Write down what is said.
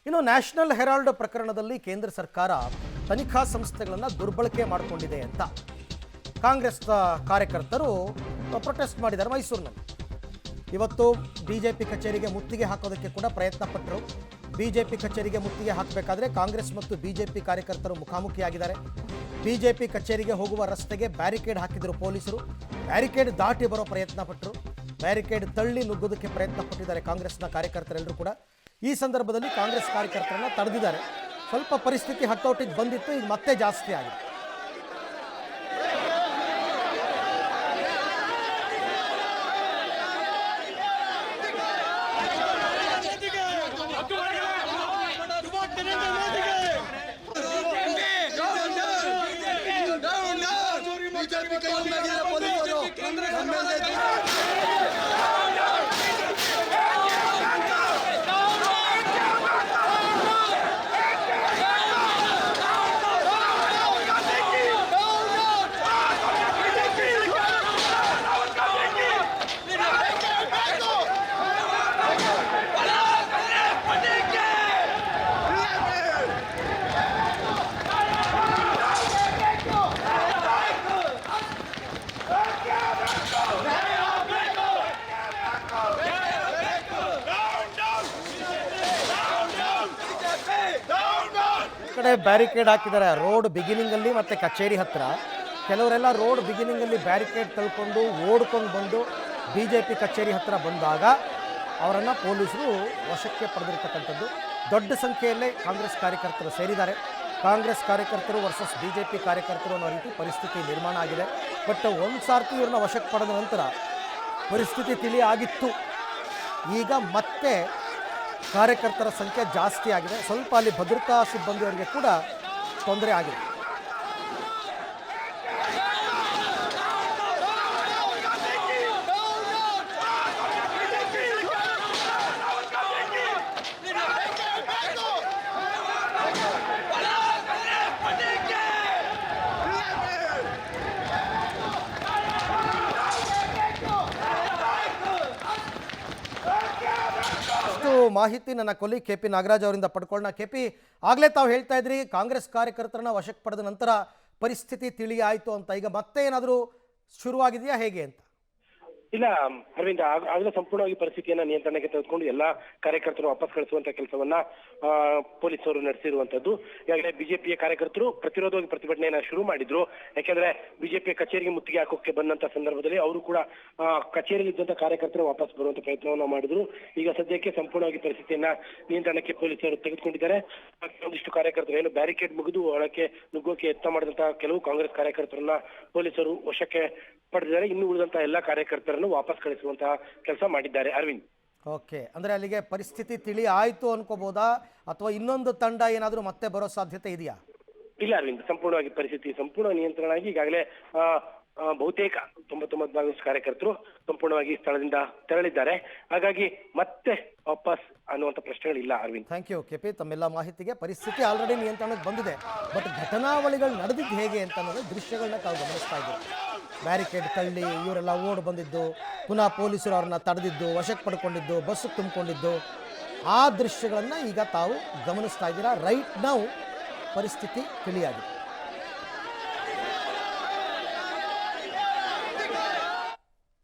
ಇನ್ನು national Herald ಪ್ರಕರಣದಲ್ಲಿ ಕೇಂದ್ರ ಸರ್ಕಾರ ತನಿಖಾ ಸಂಸ್ಥೆಗಳನ್ನು ದುರ್ಬಳಕೆ ಮಾಡಿಕೊಂಡಿದೆ ಅಂತ ಕಾಂಗ್ರೆಸ್ ಕಾರ್ಯಕರ್ತರು ಪ್ರೊಟೆಸ್ಟ್ ಮಾಡಿದ್ದಾರೆ ಮೈಸೂರಿನಲ್ಲಿ. ಇವತ್ತು ಬಿಜೆಪಿ ಕಚೇರಿಗೆ ಮುತ್ತಿಗೆ ಹಾಕೋದಕ್ಕೆ ಕೂಡ ಪ್ರಯತ್ನ ಪಟ್ಟರು. ಬಿಜೆಪಿ ಕಚೇರಿಗೆ ಮುತ್ತಿಗೆ ಹಾಕಬೇಕಾದ್ರೆ ಕಾಂಗ್ರೆಸ್ ಮತ್ತು ಬಿಜೆಪಿ ಕಾರ್ಯಕರ್ತರು ಮುಖಾಮುಖಿಯಾಗಿದ್ದಾರೆ. ಬಿಜೆಪಿ ಕಚೇರಿಗೆ ಹೋಗುವ ರಸ್ತೆಗೆ ಬ್ಯಾರಿಕೇಡ್ ಹಾಕಿದರು ಪೊಲೀಸರು. ಬ್ಯಾರಿಕೇಡ್ ದಾಟಿ ಬರೋ ಪ್ರಯತ್ನ ಪಟ್ಟರು. ಬ್ಯಾರಿಕೇಡ್ ತಳ್ಳಿ ನುಗ್ಗೋದಕ್ಕೆ ಪ್ರಯತ್ನ ಪಟ್ಟಿದ್ದಾರೆ ಕಾಂಗ್ರೆಸ್ನ ಕಾರ್ಯಕರ್ತರೆಲ್ಲರೂ ಕೂಡ. ಈ ಸಂದರ್ಭದಲ್ಲಿ ಕಾಂಗ್ರೆಸ್ ಕಾರ್ಯಕರ್ತರನ್ನ ತಡೆದಿದ್ದಾರೆ. ಸ್ವಲ್ಪ ಪರಿಸ್ಥಿತಿ ಹತೋಟಿಗೆ ಬಂದಿತ್ತು, ಈಗ ಮತ್ತೆ ಜಾಸ್ತಿ ಆಗಿದೆ. ಕಡೆ ಬ್ಯಾರಿಕೇಡ್ ಹಾಕಿದ್ದಾರೆ ರೋಡ್ ಬಿಗಿನಿಂಗ್ ಅಲ್ಲಿ ಮತ್ತೆ ಕಚೇರಿ ಹತ್ರ. ಕೆಲವರೆಲ್ಲ ರೋಡ್ ಬಿಗಿನಿಂಗ್ ಅಲ್ಲಿ ಬ್ಯಾರಿಕೇಡ್ ತಳ್ಕೊಂಡು ಓಡ್ಕೊಂಡು ಬಂದು ಬಿಜೆಪಿ ಕಚೇರಿ ಹತ್ರ ಬಂದಾಗ ಅವರನ್ನು ಪೊಲೀಸರು ವಶಕ್ಕೆ ಪಡೆದಿರ್ತಕ್ಕಂಥದ್ದು. ದೊಡ್ಡ ಸಂಖ್ಯೆಯಲ್ಲೇ ಕಾಂಗ್ರೆಸ್ ಕಾರ್ಯಕರ್ತರು ಸೇರಿದ್ದಾರೆ. ಕಾಂಗ್ರೆಸ್ ಕಾರ್ಯಕರ್ತರು ವರ್ಸಸ್ ಬಿಜೆಪಿ ಕಾರ್ಯಕರ್ತರು ಅನ್ನೋ ರೀತಿ ಪರಿಸ್ಥಿತಿ ನಿರ್ಮಾಣ ಆಗಿದೆ. ಬಟ್ ಒಂದು ಸಾರ್ತಿ ಇವ್ರನ್ನ ವಶಕ್ಕೆ ಪಡೆದ ನಂತರ ಪರಿಸ್ಥಿತಿ ತಿಳಿ ಆಗಿತ್ತು. ಈಗ ಮತ್ತೆ ಕಾರ್ಯಕರ್ತರ ಸಂಖ್ಯೆ ಜಾಸ್ತಿ ಆಗಿದೆ. ಸ್ವಲ್ಪ ಅಲ್ಲಿ ಭದ್ರತಾ ಸಿಬ್ಬಂದಿಯವರಿಗೆ ಕೂಡ ತೊಂದರೆ ಆಗಿದೆ. ಮಾಹಿತಿ ನನ್ನ ಕೊಲಿ ಕೆಪಿ ನಾಗರಾಜ್ ಅವರಿಂದ ಪಡ್ಕೊಳ್ಳೋಣ. ಕೆಪಿ, ಆಗಲೇ ತಾವು ಹೇಳ್ತಾ ಇದ್ರಿ ಕಾಂಗ್ರೆಸ್ ಕಾರ್ಯಕರ್ತರನ್ನ ವಶಕ್ಕೆ ಪಡೆದ ನಂತರ ಪರಿಸ್ಥಿತಿ ತಿಳಿ ಆಯಿತು ಅಂತ. ಈಗ ಮತ್ತೆ ಏನಾದರೂ ಶುರುವಾಗಿದೆಯಾ ಹೇಗೆ ಅಂತ? ಇಲ್ಲ ಅರವಿಂದ, ಆಗಲೇ ಸಂಪೂರ್ಣವಾಗಿ ಪರಿಸ್ಥಿತಿಯನ್ನ ನಿಯಂತ್ರಣಕ್ಕೆ ತೆಗೆದುಕೊಂಡು ಎಲ್ಲಾ ಕಾರ್ಯಕರ್ತರು ವಾಪಸ್ ಕಳಿಸುವಂತ ಕೆಲಸವನ್ನ ಪೊಲೀಸರು ನಡೆಸಿರುವಂತದ್ದು. ಈಗಾಗಲೇ ಬಿಜೆಪಿಯ ಕಾರ್ಯಕರ್ತರು ಪ್ರತಿರೋಧವಾಗಿ ಪ್ರತಿಭಟನೆಯನ್ನ ಶುರು ಮಾಡಿದ್ರು. ಯಾಕೆಂದ್ರೆ ಬಿಜೆಪಿಯ ಕಚೇರಿಗೆ ಮುತ್ತಿಗೆ ಹಾಕೋಕೆ ಬಂದಂತ ಸಂದರ್ಭದಲ್ಲಿ ಅವರು ಕೂಡ ಕಚೇರಿಯಲ್ಲಿ ಇದ್ದಂತ ಕಾರ್ಯಕರ್ತರು ವಾಪಸ್ ಬರುವಂತ ಪ್ರಯತ್ನವನ್ನ ಮಾಡಿದ್ರು. ಈಗ ಸದ್ಯಕ್ಕೆ ಸಂಪೂರ್ಣವಾಗಿ ಪರಿಸ್ಥಿತಿಯನ್ನ ನಿಯಂತ್ರಣಕ್ಕೆ ಪೊಲೀಸರು ತೆಗೆದುಕೊಂಡಿದ್ದಾರೆ. ಒಂದಿಷ್ಟು ಕಾರ್ಯಕರ್ತರು ಏನು ಬ್ಯಾರಿಕೇಡ್ ಮುಗಿದು ಒಳಕ್ಕೆ ನುಗ್ಗೋಕೆ ಯತ್ನ ಮಾಡಿದಂತಹ ಕೆಲವು ಕಾಂಗ್ರೆಸ್ ಕಾರ್ಯಕರ್ತರನ್ನ ಪೊಲೀಸರು ವಶಕ್ಕೆ ಪಡೆದಿದ್ದಾರೆ. ಇನ್ನು ಉಳಿದಂತಹ ಎಲ್ಲಾ ಕಾರ್ಯಕರ್ತರನ್ನು ವಾಪಸ್ ಕಳಿಸುವಂತಹ ಕೆಲಸ ಮಾಡಿದ್ದಾರೆ. ಅರವಿಂದ್, ಓಕೆ, ಅಂದ್ರೆ ಅಲ್ಲಿಗೆ ಪರಿಸ್ಥಿತಿ ತಿಳಿ ಆಯ್ತು ಅನ್ಕೋಬಹುದಾ ಅಥವಾ ಇನ್ನೊಂದು ತಂಡ ಏನಾದರೂ ಮತ್ತೆ ಬರೋ ಸಾಧ್ಯತೆ ಇದೆಯಾ? ಇಲ್ಲ ಅರವಿಂದ್, ಸಂಪೂರ್ಣವಾಗಿ ಪರಿಸ್ಥಿತಿ ಸಂಪೂರ್ಣ ನಿಯಂತ್ರಣ ಆಗಿ ಈಗಾಗಲೇ ಬಹುತೇಕ 99% ಕಾರ್ಯಕರ್ತರು ಸಂಪೂರ್ಣವಾಗಿ ಸ್ಥಳದಿಂದ ತೆರಳಿದ್ದಾರೆ. ಹಾಗಾಗಿ ಮತ್ತೆ ವಾಪಸ್ ಅನ್ನುವಂಥ ಪ್ರಶ್ನೆಗಳಿಲ್ಲ. ಅರವಿಂದ್, ಥ್ಯಾಂಕ್ ಯು ಕೆಪಿ, ತಮ್ಮೆಲ್ಲ ಮಾಹಿತಿಗೆ. ಪರಿಸ್ಥಿತಿ ಆಲ್ರೆಡಿ ನಿಯಂತ್ರಣಕ್ಕೆ ಬಂದಿದೆ, ಬಟ್ ಘಟನಾವಳಿಗಳು ನಡೆದಿದ್ದು ಹೇಗೆ ಅಂತ ಅನ್ನೋದು ದೃಶ್ಯಗಳನ್ನ ತಾವು ಗಮನಿಸ್ತಾ ಇದ್ದೀವಿ. ಬ್ಯಾರಿಕೇಡ್ ತಳ್ಳಿ ಇವರೆಲ್ಲ ಓಡ್ ಬಂದಿದ್ದು, ಪುನಃ ಪೊಲೀಸರು ಅವ್ರನ್ನ ತಡೆದಿದ್ದು, ವಶಕ್ಕೆ ಪಡ್ಕೊಂಡಿದ್ದು, ಬಸ್ ತುಂಬಿಕೊಂಡಿದ್ದು, ಆ ದೃಶ್ಯಗಳನ್ನು ಈಗ ತಾವು ಗಮನಿಸ್ತಾ ಇದ್ದೀರಾ. ರೈಟ್ ನೌ ಪರಿಸ್ಥಿತಿ ತಿಳಿಯಾಗಿದೆ.